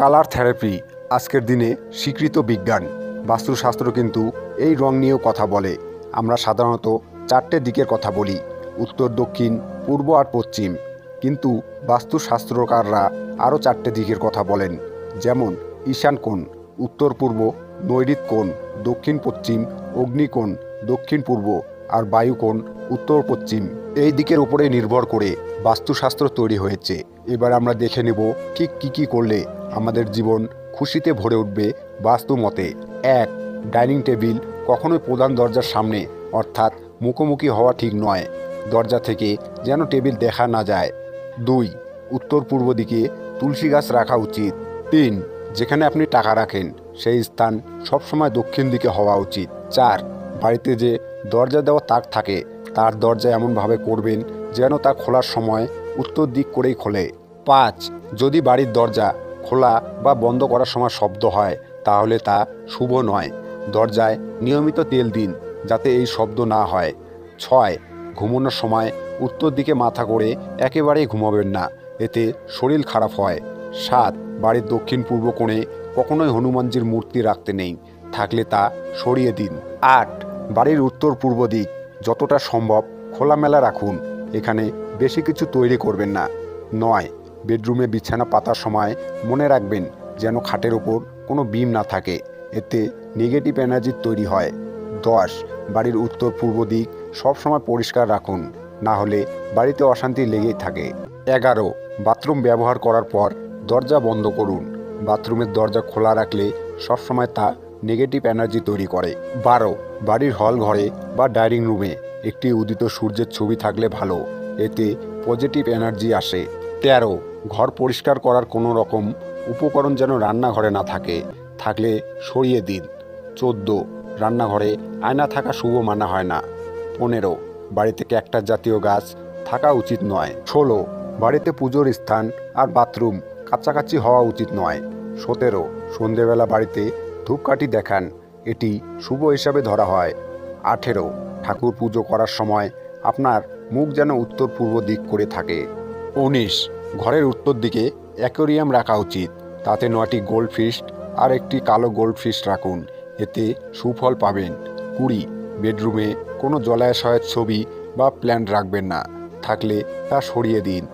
Colour therapy আজকের দিনে স্বীকৃত বিজ্ঞান। বাস্তুশাস্ত্র কিন্তু এই রং নিয়েও কথা বলে। আমরা সাধারণত চারটে দিকের কথা বলি, উত্তর, দক্ষিণ, পূর্ব আর পশ্চিম। কিন্তু বাস্তুশাস্ত্রকাররা আরও চারটে দিকের কথা বলেন, যেমন ঈশান কোণ, উত্তর পূর্ব, নৈঋত্য কোণ, দক্ষিণ পশ্চিম, অগ্নিকোণ, দক্ষিণ পূর্ব আর বায়ুকোণ, উত্তর পশ্চিম। এই দিকের উপরে নির্ভর করে বাস্তুশাস্ত্র তৈরি হয়েছে। এবার আমরা দেখে নেব ঠিক কী করলে আমাদের জীবন খুশিতে ভরে উঠবে বাস্তু মতে। 1. ডাইনিং টেবিল কখনোই প্রধান দরজার সামনে অর্থাৎ মুখোমুখি হওয়া ঠিক নয়। দরজা থেকে যেন টেবিল দেখা না যায়। 2. উত্তর পূর্ব দিকে তুলসী গাছ রাখা উচিত। 3. যেখানে আপনি টাকা রাখেন সেই স্থান সবসময় দক্ষিণ দিকে হওয়া উচিত। 4. বাড়িতে যে দরজা দেওয়া তাক থাকে তার দরজা এমনভাবে করবেন যেন তা খোলার সময় উত্তর দিক করেই খোলে। 5. যদি বাড়ির দরজা খোলা বা বন্ধ করার সময় শব্দ হয় তাহলে তা শুভ নয়। দরজায় নিয়মিত তেল দিন যাতে এই শব্দ না হয়। 6. ঘুমানোর সময় উত্তর দিকে মাথা করে একেবারেই ঘুমাবেন না, এতে শরীর খারাপ হয়। 7. বাড়ির দক্ষিণ পূর্ব কোণে কখনোই হনুমানজির মূর্তি রাখতে নেই, থাকলে তা সরিয়ে দিন। 8. বাড়ির উত্তর পূর্ব দিক যতটা সম্ভব খোলামেলা রাখুন, এখানে বেশি কিছু তৈরি করবেন না। 9. বেডরুমে বিছানা পাতার সময় মনে রাখবেন যেন খাটের ওপর কোনো বিম না থাকে, এতে নেগেটিভ এনার্জি তৈরি হয়। 10. বাড়ির উত্তর পূর্ব দিক সবসময় পরিষ্কার রাখুন, না হলে বাড়িতে অশান্তি লেগেই থাকে। 11. বাথরুম ব্যবহার করার পর দরজা বন্ধ করুন। বাথরুমের দরজা খোলা রাখলে সবসময় তা নেগেটিভ এনার্জি তৈরি করে। 12. বাড়ির হল ঘরে বা ডাইনিং রুমে একটি উদিত সূর্যের ছবি থাকলে ভালো, এতে পজিটিভ এনার্জি আসে। 13. ঘর পরিষ্কার করার কোনো রকম উপকরণ যেন রান্নাঘরে না থাকে, থাকলে সরিয়ে দিন। 14. রান্নাঘরে আয়না থাকা শুভ মানা হয় না। 15. বাড়িতে ক্যাকটাস জাতীয় গাছ থাকা উচিত নয়। 16. বাড়িতে পুজোর স্থান আর বাথরুম কাছাকাছি হওয়া উচিত নয়। 17. সন্ধেবেলা বাড়িতে ধূপকাঠি দেখান, এটি শুভ হিসাবে ধরা হয়। 18. ঠাকুর পুজো করার সময় আপনার মুখ যেন উত্তর পূর্ব দিক করে থাকে। 19. ঘরের উত্তর দিকে অ্যাকোয়ারিয়াম রাখা উচিত, তাতে 9টি গোল্ডফিশ আর একটি কালো গোল্ডফিশ রাখুন, এতে সুফল পাবেন। 20. বেডরুমে কোনো জলাশয়ের ছবি বা প্ল্যান্ট রাখবেন না, থাকলে তা সরিয়ে দিন।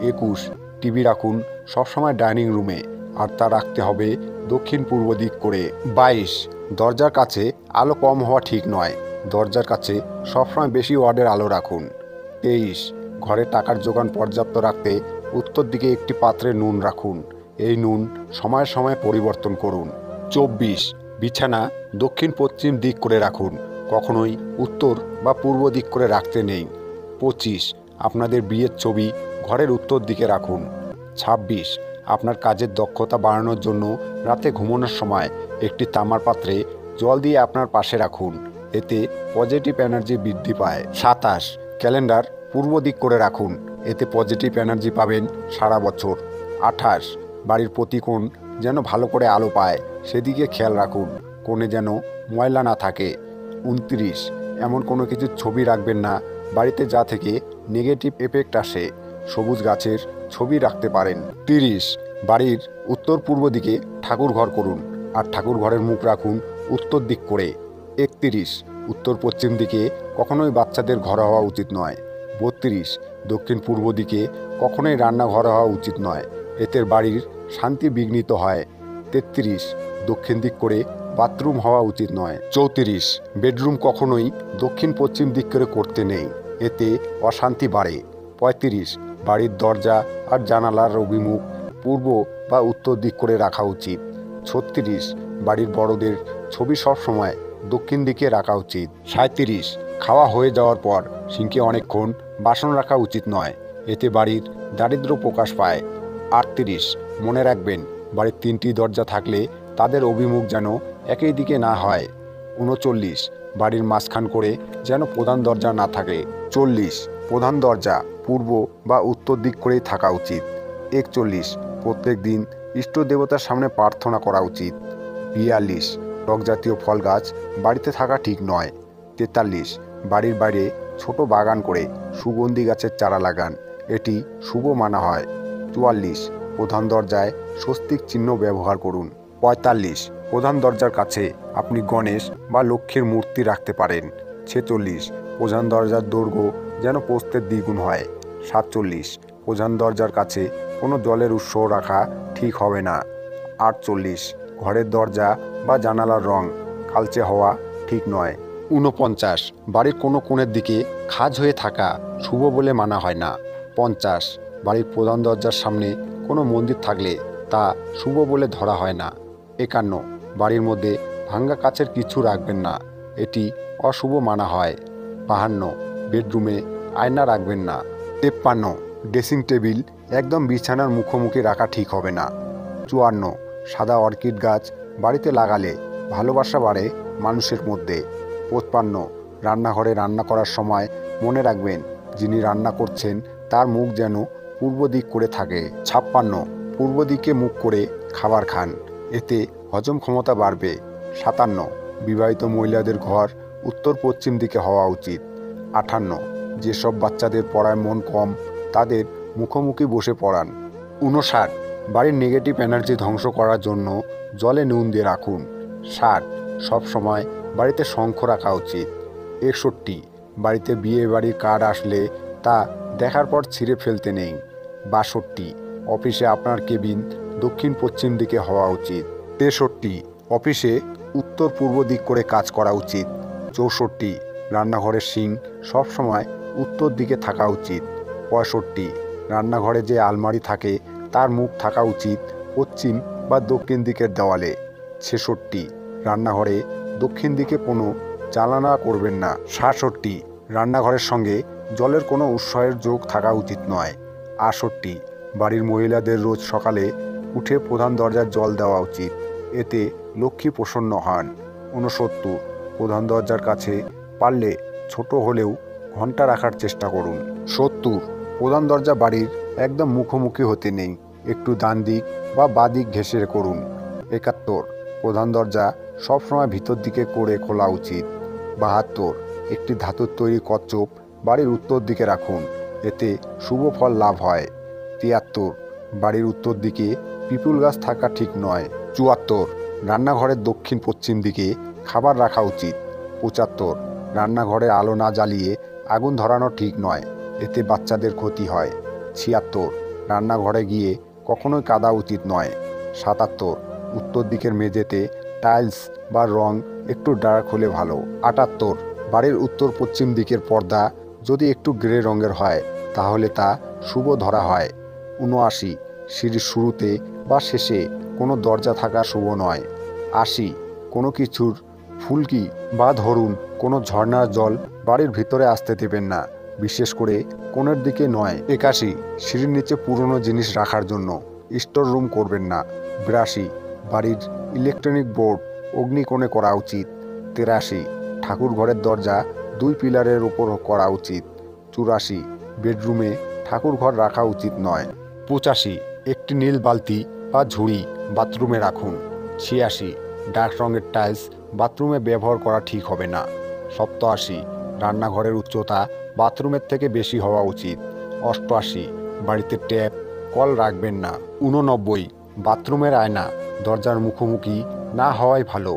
21. টিভি রাখুন সবসময় ডাইনিং রুমে, আর তা রাখতে হবে দক্ষিণ পূর্ব দিক করে। 22. দরজার কাছে আলো কম হওয়া ঠিক নয়, দরজার কাছে সবসময় বেশি ওয়াটের আলো রাখুন। 23. ঘরে টাকার যোগান পর্যাপ্ত রাখতে উত্তর দিকে একটি পাত্রে নুন রাখুন, এই নুন সময়ে সময়ে পরিবর্তন করুন। 24. বিছানা দক্ষিণ পশ্চিম দিক করে রাখুন, কখনোই উত্তর বা পূর্ব দিক করে রাখতে নেই। 25. আপনাদের বিয়ের ছবি ঘরের উত্তর দিকে রাখুন। 26. আপনার কাজের দক্ষতা বাড়ানোর জন্য রাতে ঘুমানোর সময় একটি তামার পাত্রে জল দিয়ে আপনার পাশে রাখুন, এতে পজিটিভ এনার্জি বৃদ্ধি পায়। 27. ক্যালেন্ডার পূর্ব দিক করে রাখুন, এতে পজিটিভ এনার্জি পাবেন সারা বছর। 28. বাড়ির প্রতি কোণ যেন ভালো করে আলো পায় সেদিকে খেয়াল রাখুন, কোণে যেন ময়লা না থাকে। 29. এমন কোনো কিছু ছবি রাখবেন না বাড়িতে যা থেকে নেগেটিভ এফেক্ট আসে, সবুজ গাছের ছবি রাখতে পারেন। 30. বাড়ির উত্তর পূর্ব দিকে ঠাকুর ঘর করুন, আর ঠাকুর ঘরের মুখ রাখুন উত্তর দিক করে। 31. উত্তর পশ্চিম দিকে কখনোই বাচ্চাদের ঘর হওয়া উচিত নয়। 32. দক্ষিণ পূর্ব দিকে কখনোই রান্নাঘর হওয়া উচিত নয়, এতে বাড়ির শান্তি বিঘ্নিত হয়। 33. দক্ষিণ দিক করে বাথরুম হওয়া উচিত নয়। 34. বেডরুম কখনোই দক্ষিণ পশ্চিম দিক করে করতে নেই, এতে অশান্তি বাড়ে। 35. বাড়ির দরজা আর জানালার অভিমুখ পূর্ব বা উত্তর দিক করে রাখা উচিত। 36. বাড়ির বড়দের ছবি সবসময় দক্ষিণ দিকে রাখা উচিত। 37. খাওয়া হয়ে যাওয়ার পর সিঙ্কে অনেকক্ষণ বাসন রাখা উচিত নয়, এতে বাড়ির দারিদ্র্য প্রকাশ পায়। 38. মনে রাখবেন বাড়ির 3টি দরজা থাকলে তাদের অভিমুখ যেন একই দিকে না হয়। 39. বাড়ির মাঝখান করে যেন প্রধান দরজা না থাকে। 40. প্রধান দরজা পূর্ব বা উত্তর দিক করেই থাকা উচিত। 41. প্রত্যেক দিন ইষ্ট দেবতার সামনে প্রার্থনা করা উচিত। 42. টক জাতীয় ফল গাছ বাড়িতে থাকা ঠিক নয়। 43. বাড়ির বাইরে ছোট বাগান করে সুগন্ধি গাছের চারা লাগান, এটি শুভ মানা হয়। 44. প্রধান দরজায় স্বস্তিক চিহ্ন ব্যবহার করুন। ৪৫, প্রধান দরজার কাছে আপনি গণেশ বা লক্ষ্মীর মূর্তি রাখতে পারেন। ৪৬, প্রধান দরজার দৈর্ঘ্য যেন প্রস্থের দ্বিগুণ হয়। ৪৭, প্রধান দরজার কাছে কোনো জলের উৎস রাখা ঠিক হবে না। ৪৮, ঘরের দরজা বা জানালার রং কালচে হওয়া ঠিক নয়। ৪৯, বাড়ির কোনো কোণের দিকে খাঁজ হয়ে থাকা শুভ বলে মানা হয় না। ৫০, বাড়ির প্রধান দরজার সামনে কোনো মন্দির থাকলে তা শুভ বলে ধরা হয় না। ৫১, বাড়ির মধ্যে ভাঙ্গা কাচের কিছু রাখবেন না, এটি অশুভ মানা হয়। ৫২, বেডরুমে আয়না রাখবেন না। ৫৩, ড্রেসিং টেবিল একদম বিছানার মুখোমুখি রাখা ঠিক হবে না। ৫৪, সাদা অর্কিড গাছ বাড়িতে লাগালে ভালোবাসা বাড়ে মানুষের মধ্যে। ৫৫, রান্নাঘরে রান্না করার সময় মনে রাখবেন যিনি রান্না করছেন তার মুখ যেন পূর্ব দিক করে থাকে। ৫৬, পূর্ব দিকে মুখ করে খাবার খান, এতে হজম ক্ষমতা বাড়বে। ৫৭, বিবাহিত মহিলাদের ঘর উত্তর পশ্চিম দিকে হওয়া উচিত। ৫৮, যেসব বাচ্চাদের পড়ায় মন কম তাদের মুখোমুখি বসে পড়ান। ৫৯, বাড়ির নেগেটিভ এনার্জি ধ্বংস করার জন্য জলে নুন দিয়ে রাখুন। ৬০, সবসময় বাড়িতে শঙ্খ রাখা উচিত। ৬১, বাড়িতে বিয়ে বাড়ির কার্ড আসলে তা দেখার পর ছিঁড়ে ফেলতে নেই। ৬২, অফিসে আপনার কেবিন দক্ষিণ পশ্চিম দিকে হওয়া উচিত। ৬৩, অফিসে উত্তর পূর্ব দিক করে কাজ করা উচিত। ৬৪, রান্নাঘরের সিঙ্ক সবসময় উত্তর দিকে থাকা উচিত। ৬৫, রান্নাঘরে যে আলমারি থাকে তার মুখ থাকা উচিত পশ্চিম বা দক্ষিণ দিকের দেওয়ালে। ৬৬, রান্নাঘরে দক্ষিণ দিকে কোনো জ্বালানা করবেন না। ৬৭, রান্নাঘরের সঙ্গে জলের কোনো উৎসের যোগ থাকা উচিত নয়। ৬৮, বাড়ির মহিলাদের রোজ সকালে উঠে প্রধান দরজার জল দেওয়া উচিত, এতে লক্ষ্মী প্রসন্ন হন। ৬৯, প্রধান দরজার কাছে পারলে ছোট হলেও ঘন্টা রাখার চেষ্টা করুন। ৭০, প্রধান দরজা বাড়ির একদম মুখোমুখি হতে নেই, একটু ডান দিক বা বাঁ দিক ঘেঁষে করুন। ৭১, প্রধান দরজা সবসময় ভিতর দিকে করে খোলা উচিত। ৭২, একটি ধাতুর তৈরি কচ্ছপ বাড়ির উত্তর দিকে রাখুন, এতে শুভ ফল লাভ হয়। ৭৩, বাড়ির উত্তর দিকে পিপুল গাছ থাকা ঠিক নয়। ৭৪, রান্নাঘরের দক্ষিণ পশ্চিম দিকে খাবার রাখা উচিত। ৭৫, রান্নাঘরে আলো না জ্বালিয়ে আগুন ধরানো ঠিক নয়, এতে বাচ্চাদের ক্ষতি হয়। ৭৬, রান্নাঘরে গিয়ে কখনোই কাঁদা উচিত নয়। ৭৭, উত্তর দিকের মেঝেতে টাইলস বা রং একটু ডার্ক হলে ভালো। ৭৮, বাড়ির উত্তর পশ্চিম দিকের পর্দা যদি একটু গ্রে রঙের হয় তাহলে তা শুভ ধরা হয়। ৭৯, সিঁড়ির শুরুতে বা শেষে কোনো দরজা থাকা শুভ নয়। ৮০, কোনো কিছুর ফুলকি বা ধরুন কোনো ঝর্ণার জল বাড়ির ভিতরে আসতে দেবেন না, বিশেষ করে কোণের দিকে নয়। ৮১, সিঁড়ির নিচে পুরনো জিনিস রাখার জন্য স্টোর রুম করবেন না। ৮২, বাড়ির ইলেকট্রনিক বোর্ড অগ্নিকোণে করা উচিত। ৮৩, ঠাকুর ঘরের দরজা 2 পিলারের উপর করা উচিত। ৮৪, বেডরুমে ঠাকুর ঘর রাখা উচিত নয়। ৮৫, একটি নীল বালতি বা ঝুড়ি বাথরুমে রাখুন। ৮৬, ডার্ক রঙের টাইলস বাথরুমে ব্যবহার করা ঠিক হবে না। ৮৭, রান্নাঘরের উচ্চতা বাথরুমের থেকে বেশি হওয়া উচিত। ৮৮, বাড়িতে ট্যাপ কল রাখবেন না। ৮৯, বাথরুমের আয়না দরজার মুখোমুখি না হওয়াই ভালো।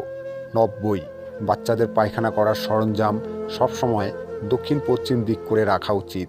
৯০, বাচ্চাদের পায়খানা করার সরঞ্জাম সবসময় দক্ষিণ পশ্চিম দিক করে রাখা উচিত।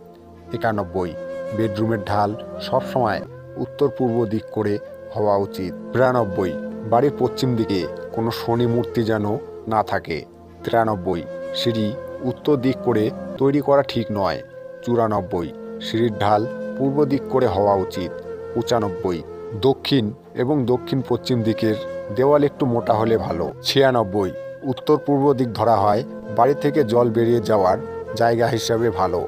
৯১, বেডরুমের ঢাল সবসময় উত্তর পূর্ব দিক করে হওয়া উচিত। ৯২, বাড়ির পশ্চিম দিকে কোনো শনি মূর্তি যেন না থাকে। ৯৩, সিঁড়ি উত্তর দিক করে তৈরি করা ঠিক নয়। ৯৪, সিঁড়ির ঢাল পূর্ব দিক করে হওয়া উচিত। ৯৫, দক্ষিণ এবং দক্ষিণ পশ্চিম দিকের দেওয়াল একটু মোটা হলে ভালো। ৯৬, উত্তর পূর্ব দিক ধরা হয় বাড়ি থেকে জল বেরিয়ে যাওয়ার জায়গা হিসাবে ভালো।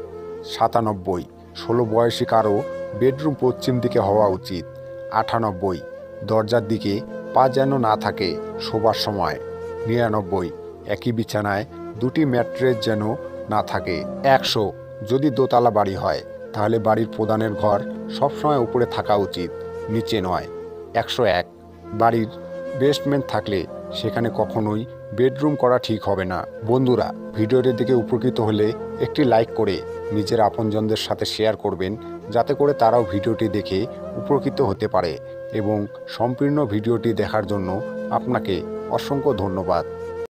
৯৭, ১৬ বয়সী কারো বেডরুম পশ্চিম দিকে হওয়া উচিত। ৯৮, দরজার দিকে পা যেন না থাকে শোবার সময়। ৯৯, একই বিছানায় ২টি ম্যাট্রেস যেন না থাকে। ১০০, যদি দোতলা বাড়ি হয় তাহলে বাড়ির প্রধানের ঘর সবসময় উপরে থাকা উচিত, নিচে নয়। ১০১, বাড়ির বেসমেন্ট থাকলে সেখানে কখনোই বেডরুম করা ঠিক হবে না। বন্ধুরা, ভিডিওটি দেখে উপকৃত হলে একটি লাইক করে নিজের আপনজনদের সাথে শেয়ার করবেন যাতে করে তারাও ভিডিওটি দেখে উপকৃত হতে পারে। এবং সম্পূর্ণ ভিডিওটি দেখার জন্য আপনাকে অসংখ্য ধন্যবাদ।